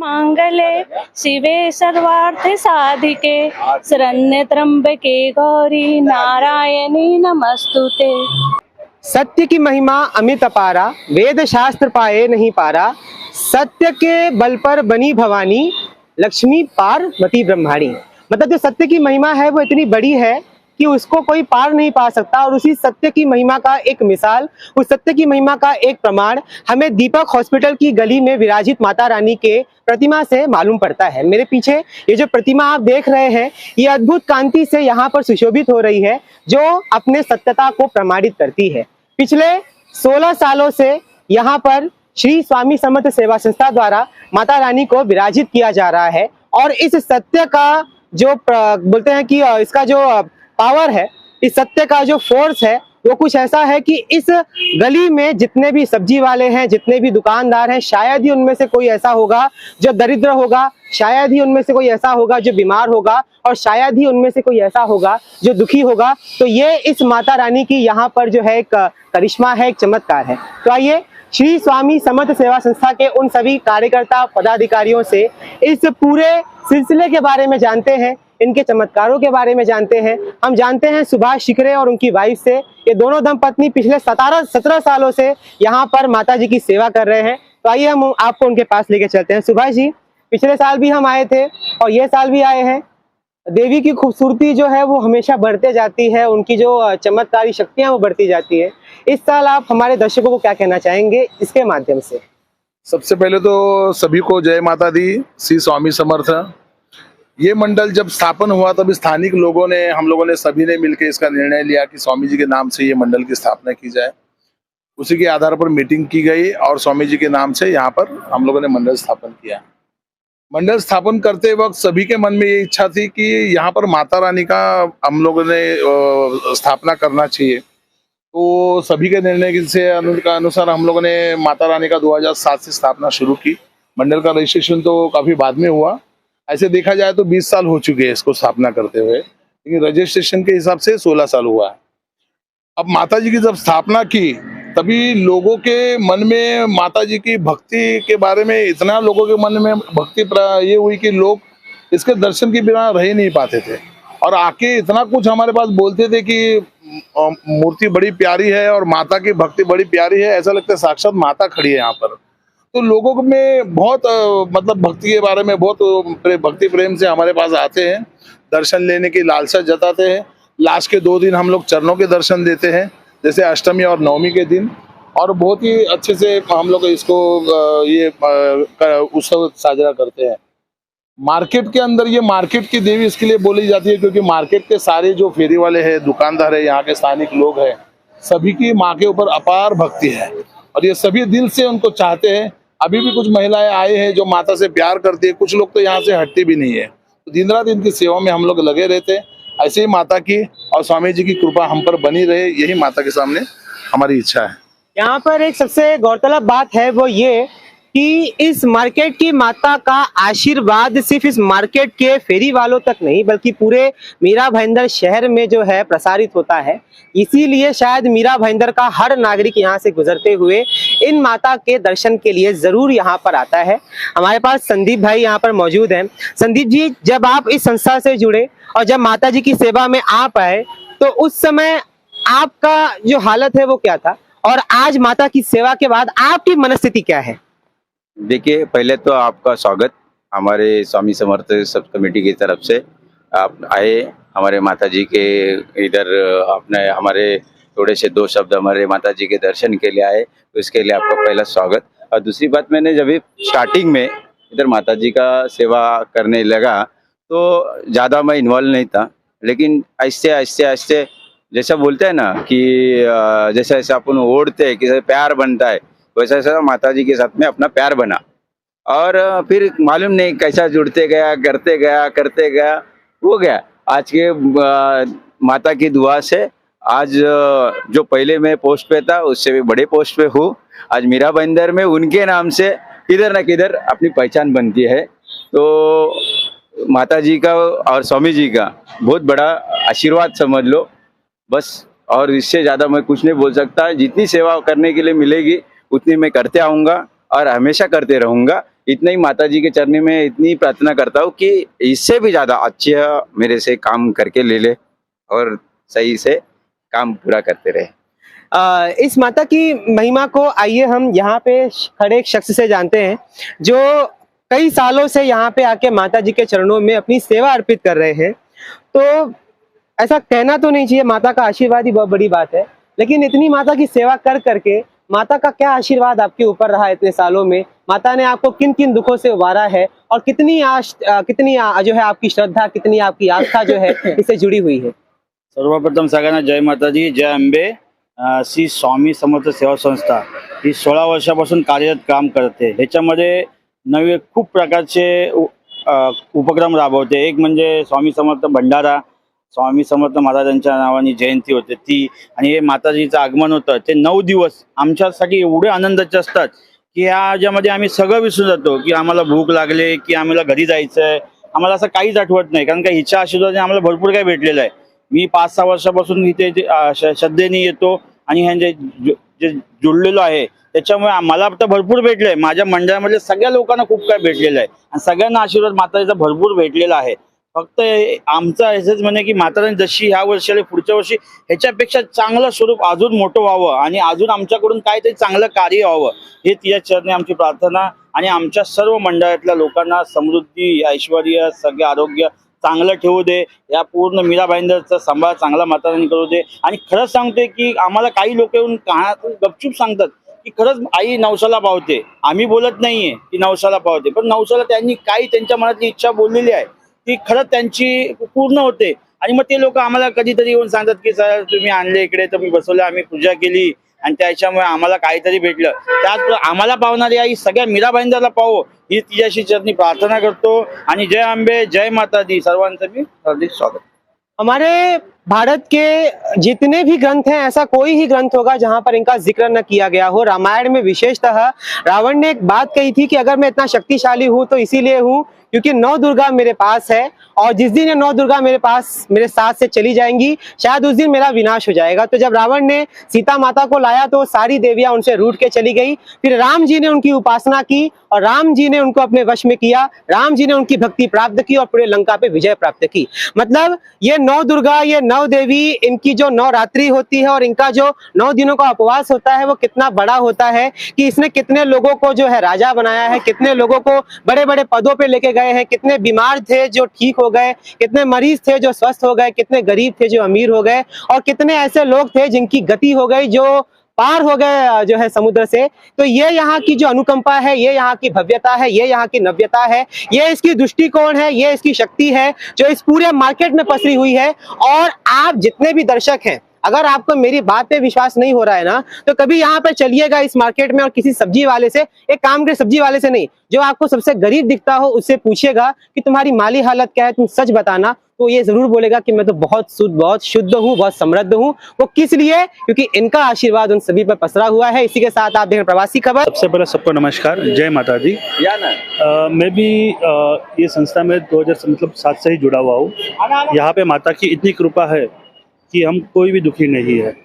मांगले शिवे सर्वार्थ साधिके शरण्य त्र्यंबके गौरी नारायणी नमस्तुते। सत्य की महिमा अमित अपारा, वेद शास्त्र पाए नहीं पारा। सत्य के बल पर बनी भवानी, लक्ष्मी पार्वती ब्रह्माणी। मतलब जो सत्य की महिमा है वो इतनी बड़ी है कि उसको कोई पार नहीं पा सकता। और उसी सत्य की महिमा का एक मिसाल, उस सत्य की महिमा का एक प्रमाण हमें दीपक हॉस्पिटल की गली में विराजित माता रानी के प्रतिमा से मालूम पड़ता है। मेरे पीछे ये जो प्रतिमा आप देख रहे हैं, ये अद्भुत कांति से यहाँ पर सुशोभित हो रही है, जो अपने सत्यता को प्रमाणित करती है। पिछले 16 सालों से यहाँ पर श्री स्वामी समर्थ सेवा संस्था द्वारा माता रानी को विराजित किया जा रहा है। और इस सत्य का जो बोलते हैं कि इसका जो पावर है, इस सत्य का जो फोर्स है, वो कुछ ऐसा है कि इस गली में जितने भी सब्जी वाले हैं, जितने भी दुकानदार हैं, शायद ही उनमें से कोई ऐसा होगा जो दरिद्र होगा, शायद ही उनमें से कोई ऐसा होगा जो बीमार होगा, और शायद ही उनमें से कोई ऐसा होगा जो दुखी होगा। तो ये इस माता रानी की यहाँ पर जो है एक करिश्मा है, एक चमत्कार है। तो आइए श्री स्वामी समर्थ सेवा संस्था के उन सभी कार्यकर्ता पदाधिकारियों से इस पूरे सिलसिले के बारे में जानते हैं, इनके चमत्कारों के बारे में जानते हैं। हम जानते हैं सुभाष शिकरे और उनकी वाइफ से, ये दोनों दंपत्नी पिछले 17 सालों से यहाँ पर माता जी की सेवा कर रहे हैं। तो आइए हम आपको उनके पास लेके चलते हैं। सुभाष जी, पिछले साल भी हम आए थे और ये साल भी आए हैं। देवी की खूबसूरती जो है वो हमेशा बढ़ते जाती है, उनकी जो चमत्कारी शक्तियां वो बढ़ती जाती है। इस साल आप हमारे दर्शकों को क्या कहना चाहेंगे इसके माध्यम से? सबसे पहले तो सभी को जय माता दी, श्री स्वामी समर्थ। ये मंडल जब स्थापन हुआ तब स्थानिक लोगों ने, हम लोगों ने सभी ने मिलकर इसका निर्णय लिया कि स्वामी जी के नाम से ये मंडल की स्थापना की जाए। उसी के आधार पर मीटिंग की गई और स्वामी जी के नाम से यहाँ पर हम लोगों ने मंडल स्थापन किया। मंडल स्थापन करते वक्त सभी के मन में ये इच्छा थी कि यहाँ पर माता रानी का हम लोगों ने स्थापना करना चाहिए। तो सभी के निर्णय से अनुसार हम लोगों ने माता रानी का 2007 से स्थापना शुरू की। मंडल का रजिस्ट्रेशन तो काफी बाद में हुआ, ऐसे देखा जाए तो 20 साल हो चुके हैं इसको स्थापना करते हुए, लेकिन रजिस्ट्रेशन के हिसाब से 16 साल हुआ है। अब माता जी की जब स्थापना की तभी लोगों के मन में माता जी की भक्ति के बारे में, इतना लोगों के मन में भक्ति ये हुई कि लोग इसके दर्शन के बिना रह ही नहीं पाते थे। और आके इतना कुछ हमारे पास बोलते थे कि मूर्ति बड़ी प्यारी है और माता की भक्ति बड़ी प्यारी है, ऐसा लगता है साक्षात माता खड़ी है यहाँ पर। तो लोगों में बहुत मतलब भक्ति के बारे में बहुत भक्ति प्रेम से हमारे पास आते हैं, दर्शन लेने की लालसा जताते हैं। लास्ट के 2 दिन हम लोग चरणों के दर्शन देते हैं, जैसे अष्टमी और नवमी के दिन, और बहुत ही अच्छे से हम लोग इसको ये उत्सव साझा करते हैं। मार्केट के अंदर ये मार्केट की देवी इसके लिए बोली जाती है क्योंकि मार्केट के सारे जो फेरी वाले हैं, दुकानदार है, यहाँ के स्थानिक लोग हैं, सभी की माँ के ऊपर अपार भक्ति है और ये सभी दिल से उनको चाहते हैं। अभी भी कुछ महिलाएं आए हैं जो माता से प्यार करती है, कुछ लोग तो यहाँ से हटती भी नहीं है। तो दिन रात इनकी सेवा में हम लोग लगे रहते हैं। ऐसे ही माता की और स्वामी जी की कृपा हम पर बनी रहे, यही माता के सामने हमारी इच्छा है। यहाँ पर एक सबसे गौरतलब बात है वो ये कि इस मार्केट की माता का आशीर्वाद सिर्फ इस मार्केट के फेरी वालों तक नहीं बल्कि पूरे मीरा भाईंदर शहर में जो है प्रसारित होता है। इसीलिए शायद मीरा भाईंदर का हर नागरिक यहाँ से गुजरते हुए इन माता के दर्शन के लिए जरूर यहाँ पर आता है। हमारे पास संदीप भाई यहाँ पर मौजूद हैं। संदीप जी, जब आप इस संस्था से जुड़े और जब माता जी की सेवा में आप आए तो उस समय आपका जो हालत है वो क्या था, और आज माता की सेवा के बाद आपकी मनस्थिति क्या है? देखिए, पहले तो आपका स्वागत हमारे स्वामी समर्थ सब कमेटी की तरफ से। आप आए हमारे माता जी के इधर, आपने हमारे थोड़े से 2 शब्द हमारे माता जी के दर्शन के लिए आए, तो इसके लिए आपका पहला स्वागत। और दूसरी बात, मैंने जब स्टार्टिंग में इधर माता जी का सेवा करने लगा तो ज़्यादा मैं इन्वॉल्व नहीं था, लेकिन आहिस्ते आहिस्ते आहिस्ते जैसा बोलते हैं ना कि जैसे जैसे अपन ओढ़ते हैं कि प्यार बनता है, वैसा वैसा माता जी के साथ में अपना प्यार बना। और फिर मालूम नहीं कैसा जुड़ते गया, करते गया हो गया। आज के माता की दुआ से आज जो पहले मैं पोस्ट पे था उससे भी बड़े पोस्ट पे हूँ। आज मीरा भाईंदर में उनके नाम से किधर न किधर अपनी पहचान बनती है। तो माता जी का और स्वामी जी का बहुत बड़ा आशीर्वाद समझ लो बस, और इससे ज़्यादा मैं कुछ नहीं बोल सकता। जितनी सेवा करने के लिए मिलेगी उतनी मैं करते आऊँगा और हमेशा करते रहूँगा। इतना ही माता जी के चरणों में इतनी प्रार्थना करता हूँ कि इससे भी ज्यादा अच्छा मेरे से काम करके ले ले और सही से काम पूरा करते रहे। इस माता की महिमा को आइए हम यहाँ पे खड़े एक शख्स से जानते हैं जो कई सालों से यहाँ पे आके माता जी के चरणों में अपनी सेवा अर्पित कर रहे हैं। तो ऐसा कहना तो नहीं चाहिए, माता का आशीर्वाद ही बहुत बड़ी बात है, लेकिन इतनी माता की सेवा कर करके माता का क्या आशीर्वाद आपके ऊपर रहा इतने सालों में? माता ने आपको किन किन दुखों से उबारा है और कितनी जो है आपकी श्रद्धा, कितनी आपकी आस्था जो है इससे जुड़ी हुई है? सर्वप्रथम सगळ्यांना जय माताजी, जय अंबे। श्री स्वामी समर्थ सेवा संस्था ही 16 वर्षापासून कार्यरत काम करते। ह्याच्यामध्ये नवे खूप प्रकारचे उपक्रम राबवते। एक म्हणजे स्वामी समर्थ भंडारा, स्वामी समर्थ महाराजांच्या नावाने जयंती होते ती, आणि हे माताजीचं आगमन होतं ते 9 दिवस आमच्यासाठी एवढे आनंदाचे असतात की ह्याच्यामध्ये आम्ही सगळं विसरून जातो की आम्हाला भूक लागले की आम्हाला घरी जायचंय, आम्हाला असं काहीच आठवत नाही, कारण का हिच्या आशीर्वादाने आम्हाला भरपूर काही भेटलेलं आहे। मी 5-6 वर्षापासून इथे श्रद्धेने येतो आणि ह्यांचे जे जुळलेलो आहे त्याच्यामुळे मला तर भरपूर भेटलंय। माझ्या मंडळामधल्या सगळ्या लोकांना खूप काय भेटलेलं आहे आणि सगळ्यांना आशीर्वाद माताजीचा भरपूर भेटलेला आहे। फक्त आमचं असंच म्हणे की माताजी जशी ह्या वर्षाला पुढच्या वर्षी ह्याच्यापेक्षा चांगलं स्वरूप अजून मोठं व्हावं आणि अजून आमच्याकडून काहीतरी चांगलं कार्य व्हावं, हे तिच्या चरणी आमची प्रार्थना। आणि आमच्या सर्व मंडळातल्या लोकांना समृद्धी, ऐश्वर्य, सगळं आरोग्य चांगलं ठेवू दे, या पूर्ण मीरा भाईंदरचा सांभाळ चांगला माताजीने करू दे। आणि खरंच सांगते की आम्हाला काही लोक येऊन कानातून गपचूप सांगतात की खरंच आई नवसाला पावते, आम्ही बोलत नाहीये की नवसाला पावते, पण नवसाला त्यांनी काही त्यांच्या मनातली इच्छा बोललेली आहे ती खरंच त्यांची पूर्ण होते। आणि मग ते लोक आम्हाला कधीतरी येऊन सांगतात की सर तुम्ही आणले इकडे, तर मी बसवलं, आम्ही पूजा केली आणि त्याच्यामुळे आम्हाला काहीतरी भेटलं। त्यात आम्हाला पावणारी आई सगळ्या मीरा भाईंदरला पावो ही तिच्याशी चरणी प्रार्थना करतो। आणि जय अंबे, जय माता दी, सर्वांचं मी हार्दिक स्वागत। हमारे भारत के जितने भी ग्रंथ हैं, ऐसा कोई ही ग्रंथ होगा जहां पर इनका जिक्र न किया गया हो। रामायण में विशेषतः रावण ने एक बात कही थी कि अगर मैं इतना शक्तिशाली हूं तो इसीलिए हूं क्योंकि 9 दुर्गा मेरे पास है, और जिस दिन ये 9 दुर्गा मेरे साथ से चली जाएंगी शायद उस दिन मेरा विनाश हो जाएगा। तो जब रावण ने सीता माता को लाया तो सारी देवियां उनसे रूठ के चली गई। फिर राम जी ने उनकी उपासना की और राम जी ने उनको अपने वश में किया, राम जी ने उनकी भक्ति प्राप्त की और पूरे लंका पे विजय प्राप्त की। मतलब ये 9 दुर्गा, ये 9 देवी, इनकी जो 9 रात्रि होती है और इनका जो 9 दिनों का उपवास होता है वो कितना बड़ा होता है कि इसने कितने लोगों को जो है राजा बनाया है, कितने लोगों को बड़े बड़े पदों पे लेके गए हैं, कितने बीमार थे जो ठीक हो गए, कितने मरीज थे जो स्वस्थ हो गए, कितने गरीब थे जो अमीर हो गए, और कितने ऐसे लोग थे जिनकी गति हो गई जो पार हो गए जो है समुद्र से। तो ये यहाँ की जो अनुकंपा है, ये यहाँ की भव्यता है, ये यहाँ की नव्यता है, ये इसकी दृष्टिकोण है, ये इसकी शक्ति है जो इस पूरे मार्केट में पसरी हुई है। और आप जितने भी दर्शक हैं, अगर आपको मेरी बात पे विश्वास नहीं हो रहा है ना, तो कभी यहाँ पे चलिएगा इस मार्केट में और किसी सब्जी वाले से, एक काम के सब्जी वाले से नहीं, जो आपको सबसे गरीब दिखता हो उससे पूछिएगा कि तुम्हारी माली हालत क्या है, तुम सच बताना, तो ये जरूर बोलेगा कि मैं तो बहुत शुद्ध हूँ, बहुत समृद्ध हूँ। वो किस लिए? क्योंकि इनका आशीर्वाद उन सभी पर पसरा हुआ है। इसी के साथ आप देख रहे हैं प्रवासी खबर। सबसे पहले सबको नमस्कार, जय माता दी। मैं भी ये संस्था में 2007 से ही जुड़ा हुआ हूँ। यहाँ पे माता की इतनी कृपा है कि हम कोई भी दुखी नहीं है,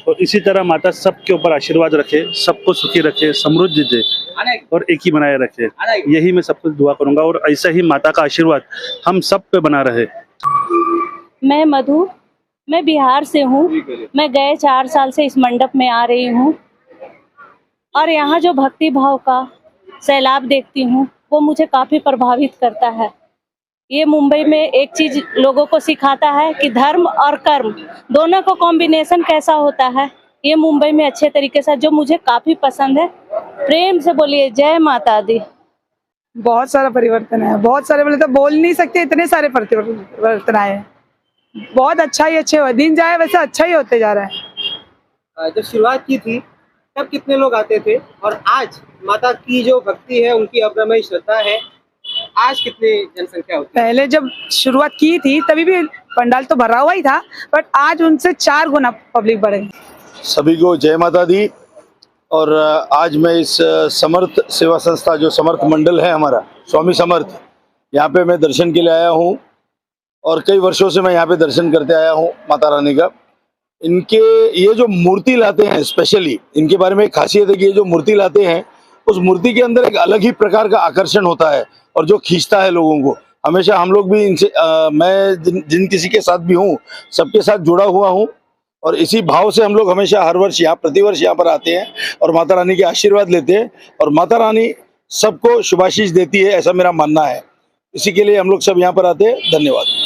और इसी तरह माता सबके ऊपर आशीर्वाद रखे, सबको सुखी रखे, समृद्धि दे और एक ही बनाए रखे, यही मैं सबको दुआ करूंगा। और ऐसा ही माता का आशीर्वाद हम सब पे बना रहे। मैं मधु, मैं बिहार से हूँ। मैं गए 4 साल से इस मंडप में आ रही हूँ और यहाँ जो भक्ति भाव का सैलाब देखती हूँ वो मुझे काफ़ी प्रभावित करता है। ये मुंबई में एक चीज लोगों को सिखाता है कि धर्म और कर्म दोनों को कॉम्बिनेशन कैसा होता है, ये मुंबई में अच्छे तरीके से, जो मुझे काफ़ी पसंद है। प्रेम से बोलिए जय माता दी। बहुत सारा परिवर्तन है, बहुत सारे, बोले तो बोल नहीं सकते, इतने सारे परिवर्तन आए हैं। बहुत अच्छा ही अच्छे दिन जाए वैसे अच्छा ही होते जा रहा है। जब शुरुआत की थी तब कितने लोग आते थे, और आज माता की जो भक्ति है, उनकी अप्रमेय श्रद्धा है, आज कितनी जनसंख्या होती है? पहले जब शुरुआत की थी तभी भी पंडाल तो भरा हुआ ही था, बट आज उनसे 4 गुना पब्लिक बढ़ गई। सभी को जय माता दी। और आज मैं इस समर्थ सेवा संस्था, जो समर्थ मंडल है हमारा स्वामी समर्थ, यहाँ पे मैं दर्शन के लिए आया हूँ और कई वर्षों से मैं यहाँ पे दर्शन करते आया हूँ माता रानी का। इनके ये जो मूर्ति लाते हैं, स्पेशली इनके बारे में एक खासियत है कि ये जो मूर्ति लाते हैं उस मूर्ति के अंदर एक अलग ही प्रकार का आकर्षण होता है और जो खींचता है लोगों को। हमेशा हम लोग भी इनसे मैं जिन किसी के साथ भी हूँ सबके साथ जुड़ा हुआ हूँ और इसी भाव से हम लोग हमेशा हर वर्ष प्रतिवर्ष यहाँ पर आते हैं और माता रानी के आशीर्वाद लेते हैं और माता रानी सबको शुभाशीष देती है, ऐसा मेरा मानना है। इसी के लिए हम लोग सब यहाँ पर आते हैं। धन्यवाद।